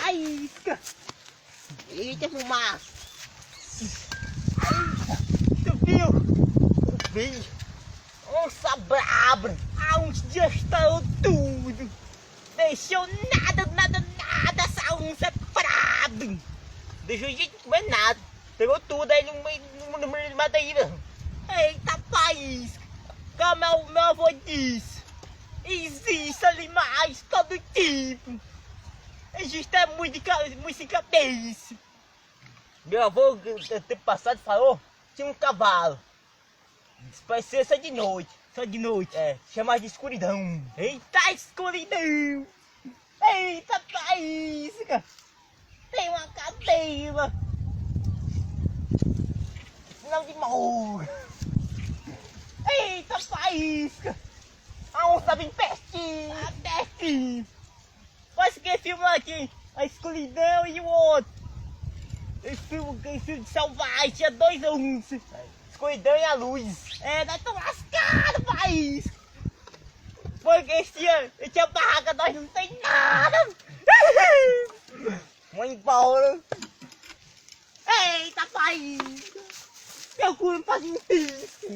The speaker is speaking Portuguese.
faísca. Eita, fumaça. Tu viu? Vi. Onça braba. A onça destrou tudo. Deixou nada. Essa onça é braba. Deixou a gente comer nada. Pegou tudo aí no meio de madeira. Eita, faísca. Como meu avô disse, existe animais todo tipo. Existe muito sem cabeça. Meu avô, tempo passado, falou que tinha um cavalo. Parecia só de noite. Só de noite. É, chama de escuridão. Eita, escuridão. Eita, faísca. Tem uma cabela. Não de morro. Eita, faísca. A onça vem pertinho. Pertinho. Parece que filma aqui a escuridão e o outro. Esse filme de selvagem, tinha 2 onças. Escuridão e a luz. É, nós estamos lascados, faísca. Porque esse tinha barraca, nós não tem nada. Vamos embora. Eita, faísca. Meu cu não faz um pisco.